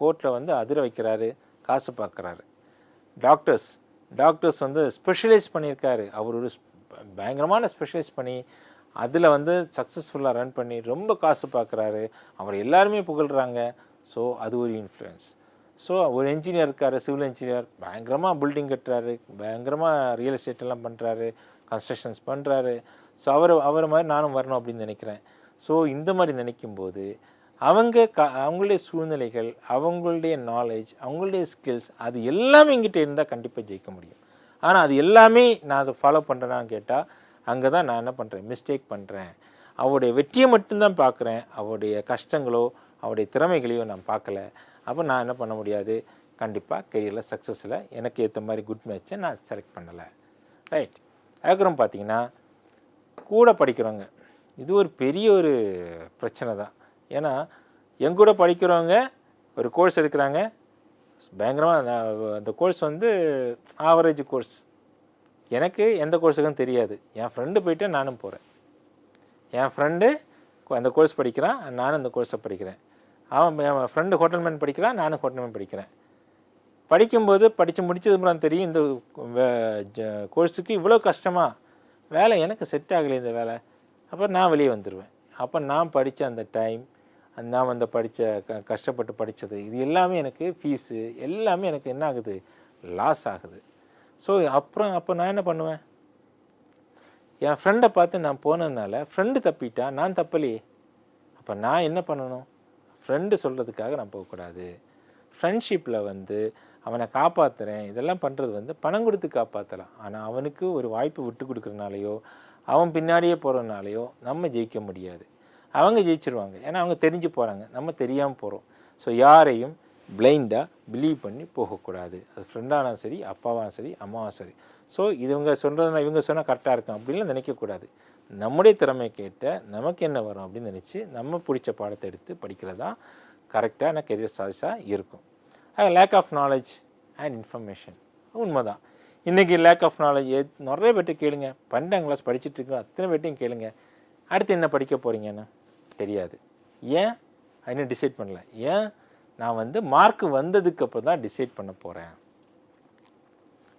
கோர்ட்டில் வந்து அதிர வைக்கிறாரு, காசு பார்க்குறாரு. டாக்டர்ஸ் வந்து ஸ்பெஷலைஸ் பண்ணியிருக்காரு, அவர் ஒரு பயங்கரமான ஸ்பெஷலைஸ் பண்ணி அதில் வந்து சக்ஸஸ்ஃபுல்லாக ரன் பண்ணி ரொம்ப காசு பார்க்குறாரு, அவர் எல்லாருமே புகழ்கிறாங்க. ஸோ அது ஒரு இன்ஃப்ளூயன்ஸ். ஸோ ஒரு என்ஜினியர் இருக்கார், சிவில் என்ஜினியர், பயங்கரமாக பில்டிங் கட்டுறாரு, பயங்கரமாக ரியல் எஸ்டேட்டெல்லாம் பண்ணுறாரு, கன்ஸ்ட்ரக்ஷன்ஸ் பண்ணுறாரு. ஸோ அவரை மாதிரி நானும் வரணும் அப்படின்னு நினைக்கிறேன். ஸோ இந்த மாதிரி நினைக்கும்போது அவங்களுடைய சூழ்நிலைகள், அவங்களுடைய நாலேஜ், அவங்களுடைய ஸ்கில்ஸ் அது எல்லாமே எங்கிட்ட இருந்தால் கண்டிப்பாக ஜெயிக்க முடியும். ஆனால் அது எல்லாமே நான் அதை ஃபாலோ பண்ணுறேனான்னு கேட்டால் அங்கே தான் நான் என்ன பண்ணுறேன், மிஸ்டேக் பண்ணுறேன். அவருடைய வெற்றியை மட்டும்தான் பார்க்குறேன், அவருடைய கஷ்டங்களோ அவருடைய திறமைகளையோ நான் பார்க்கல. அப்போ நான் என்ன பண்ண முடியாது, கண்டிப்பாக கெரியரில் சக்ஸஸில் எனக்கு ஏற்ற மாதிரி குட் மேட்சை நான் செலக்ட் பண்ணலை. ரைட். அதுக்கப்புறம் பார்த்தீங்கன்னா கூட படிக்கிறவங்க, இது ஒரு பெரிய ஒரு பிரச்சனை தான். ஏன்னா எங்கூட படிக்கிறவங்க ஒரு கோர்ஸ் எடுக்கிறாங்க, பயங்கரமாக அந்த கோர்ஸ் வந்து ஆவரேஜ் கோர்ஸ், எனக்கு எந்த கோர்ஸுக்கும் தெரியாது. என் ஃப்ரெண்டு போயிட்டு நானும் போகிறேன், என் ஃப்ரெண்டு அந்த கோர்ஸ் படிக்கிறான், நானும் அந்த கோர்ஸை படிக்கிறேன். என் ஃப்ரெண்டு ஹோட்டல்மேன் படிக்கிறான், நானும் ஹோட்டல்மேன் படிக்கிறேன். படிக்கும்போது படித்து முடிச்சதுக்கப்புறம் தெரியும் இந்த கோர்ஸுக்கு இவ்வளோ கஷ்டமாக, வேலை எனக்கு செட் ஆகலை இந்த வேலை. அப்போ நான் வெளியே வந்துடுவேன். அப்போ நான் படித்த அந்த டைம், நான் வந்து படித்த கஷ்டப்பட்டு படித்தது, இது எல்லாமே எனக்கு ஃபீஸு எல்லாமே எனக்கு என்ன ஆகுது, லாஸ் ஆகுது. ஸோ அப்போ நான் என்ன பண்ணுவேன், என் ஃப்ரெண்டை பார்த்து நான் போனதுனால ஃப்ரெண்டு தப்பிட்டா, நான் தப்பலையே. அப்போ நான் என்ன பண்ணணும், ஃப்ரெண்டு சொல்கிறதுக்காக நான் போகக்கூடாது. ஃப்ரெண்ட்ஷிப்பில் வந்து அவனை காப்பாற்றுறேன், இதெல்லாம் பண்ணுறது வந்து பணம் கொடுத்து காப்பாற்றலாம். ஆனால் அவனுக்கு ஒரு வாய்ப்பு விட்டு கொடுக்குறனாலையோ அவன் பின்னாடியே போகிறதுனாலையோ நம்ம ஜெயிக்க முடியாது. அவங்க ஜெயிச்சிருவாங்க, ஏன்னா அவங்க தெரிஞ்சு போகிறாங்க, நம்ம தெரியாமல் போகிறோம். ஸோ யாரையும் பிளைண்டாக பிலீவ் பண்ணி போகக்கூடாது. அது ஃப்ரெண்டானாலும் சரி, அப்பாவும் சரி, அம்மாவும் சரி. ஸோ இவங்க சொல்கிறதுனா இவங்க சொன்னால் கரெக்டாக இருக்கும் அப்படின்லாம் நினைக்கக்கூடாது. நம்முடைய திறமை கேட்ட நமக்கு என்ன வரும் அப்படின்னு நினச்சி நம்ம பிடிச்ச பாடத்தை எடுத்து படிக்கிறது தான் கரெக்டான கெரியர் சாய்ஸாக இருக்கும். Lack of knowledge and information உண்மை தான். இன்றைக்கி லேக் ஆஃப் நாலேஜ் நிறைய பேர்ட்டு கேளுங்க, 12ஆம் கிளாஸ் படிச்சுட்ருக்கோம் அத்தனை பேர்ட்டையும் கேளுங்க, அடுத்து என்ன படிக்க போகிறீங்கன்னு தெரியாது. ஏன் இன்னும் டிசைட் பண்ணல. ஏன், நான் வந்து மார்க் வந்ததுக்கப்புறம் தான் டிசைட் பண்ண போகிறேன்.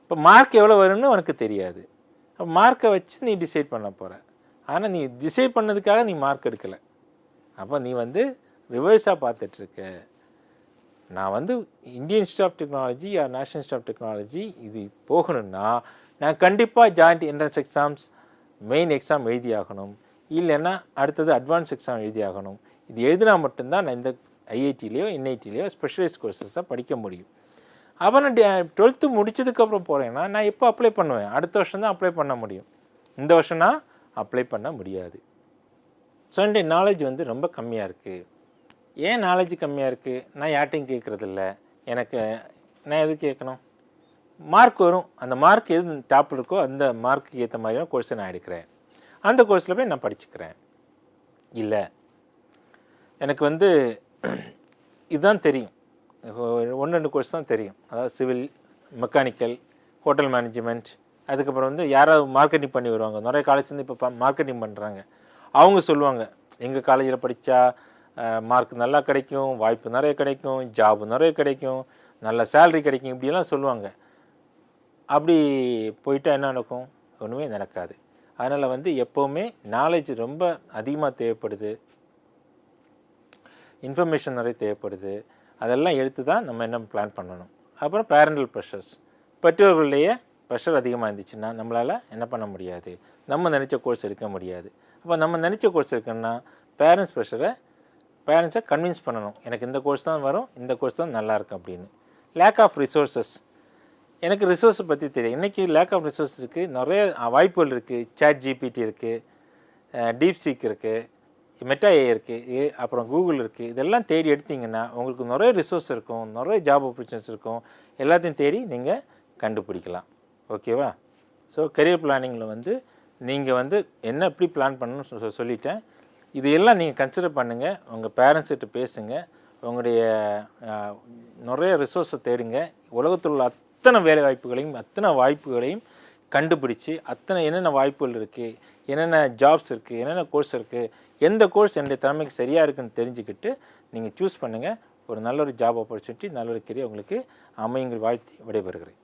இப்போ மார்க் எவ்வளோ வரும்னு உனக்கு தெரியாது. அப்போ மார்க்கை வச்சு நீ டிசைட் பண்ண போகிற. ஆனால் நீ டிசைட் பண்ணதுக்காக நீ மார்க் எடுக்கலை. அப்போ நீ வந்து ரிவர்ஸாக பார்த்துட்ருக்க. நான் வந்து Indian Institute of Technology National Institute of Technology இது போகணுன்னா நான் கண்டிப்பாக joint entrance exams main exam எழுதி ஆகணும், இல்லைன்னா அடுத்தது அட்வான்ஸ் எக்ஸாம் எழுதி ஆகணும். இது எழுதினா மட்டும்தான் நான் இந்த ஐஐடிலேயோ என்ஐடிலேயோ ஸ்பெஷலைஸ்ட் கோர்சஸாக படிக்க முடியும். அப்போ நான் 12th முடித்ததுக்கப்புறம் போகிறேன்னா நான் எப்போ அப்ளை பண்ணுவேன், அடுத்த வருஷம் தான் அப்ளை பண்ண முடியும். இந்த வருஷம்னா அப்ளை பண்ண முடியாது. ஸோ என்னுடைய நாலேஜ் வந்து ரொம்ப கம்மியாக இருக்குது. ஏன் நாலேஜ் கம்மியாக இருக்குது, நான் யார்ட்டையும் கேட்குறதில்ல. எனக்கு நான் எது கேட்கணும், மார்க் வரும், அந்த மார்க் எது டாப்பில் இருக்கோ அந்த மார்க்குக்கு ஏற்ற மாதிரியான கோர்ஸை நான் எடுக்கிறேன், அந்த கோர்ஸில் போய் நான் படிச்சுக்கிறேன். இல்லை எனக்கு வந்து இதுதான் தெரியும், 1-2 கோர்ஸ் தான் தெரியும், அதாவது சிவில், மெக்கானிக்கல், ஹோட்டல் மேனேஜ்மெண்ட். அதுக்கப்புறம் வந்து யாராவது மார்க்கெட்டிங் பண்ணி வருவாங்க, நிறைய காலேஜ் வந்து இப்போ மார்க்கெட்டிங் பண்ணுறாங்க. அவங்க சொல்லுவாங்க எங்கள் காலேஜில் படித்தா மார்க் நல்லா கிடைக்கும், வாய்ப்பு நிறைய கிடைக்கும், ஜாபு நிறைய கிடைக்கும், நல்ல சேலரி கிடைக்கும், இப்படியெல்லாம் சொல்லுவாங்க. அப்படி போயிட்டால் என்ன நடக்கும், ஒன்றுமே நடக்காது. அதனால் வந்து எப்போவுமே நாலேஜ் ரொம்ப அதிகமாக தேவைப்படுது, இன்ஃபர்மேஷன் நிறைய தேவைப்படுது. அதெல்லாம் எடுத்து தான் நம்ம என்ன பிளான் பண்ணணும். அப்புறம் பேரண்டல் ப்ரெஷர்ஸ், பெற்றோர்களுடைய ப்ரெஷர் அதிகமாக இருந்துச்சுன்னா நம்மளால் என்ன பண்ண முடியாது, நம்ம நினச்ச கோர்ஸ் எடுக்க முடியாது. அப்போ நம்ம நினச்ச கோர்ஸ் இருக்குன்னா பேரண்ட்ஸை கன்வின்ஸ் பண்ணணும், எனக்கு இந்த கோர்ஸ் தான் வரும், இந்த கோர்ஸ் தான் நல்லாயிருக்கும் அப்படின்னு. லேக் ஆஃப் ரிசோர்ஸஸ், எனக்கு ரிசோர்ஸை பற்றி தெரியும். இன்றைக்கி லேக் ஆஃப் ரிசோர்ஸஸுக்கு நிறைய வாய்ப்புகள் இருக்குது. சாட் ஜிபிடி இருக்குது, டீப்சீக் இருக்குது, மெட்டா ஏஐ இருக்குது, அப்புறம் கூகுள் இருக்குது. இதெல்லாம் தேடி எடுத்திங்கன்னா உங்களுக்கு நிறைய ரிசோர்ஸ் இருக்கும், நிறைய ஜாப் ஆப்பர்ச்சுனிட்டிஸ் இருக்கும். எல்லாத்தையும் தேடி நீங்கள் கண்டுபிடிக்கலாம். ஓகேவா? ஸோ கரியர் பிளானிங்கில் வந்து நீங்கள் வந்து என்ன எப்படி பிளான் பண்ணணும்னு சொல்லிட்டேன். இது எல்லாம் நீங்கள் கன்சிடர் பண்ணுங்கள், உங்கள் பேரண்ட்ஸ்கிட்ட பேசுங்க, உங்களுடைய நிறைய ரிசோர்ஸை தேடுங்க. உலகத்தில் உள்ள அத்தனை வேலை வாய்ப்புகளையும் அத்தனை வாய்ப்புகளையும் கண்டுபிடிச்சி அத்தனை என்னென்ன வாய்ப்புகள் இருக்குது, என்னென்ன ஜாப்ஸ் இருக்குது, என்னென்ன கோர்ஸ் இருக்குது, எந்த கோர்ஸ் என்னுடைய திறமைக்கு சரியாக இருக்குன்னு தெரிஞ்சுக்கிட்டு நீங்கள் சூஸ் பண்ணுங்கள். ஒரு நல்ல ஒரு ஜாப் ஆப்பர்ச்சுனிட்டி, நல்ல ஒரு கெரியர் உங்களுக்கு அமையுங்கள் வாழ்த்தி விடைபெறுகிறேன்.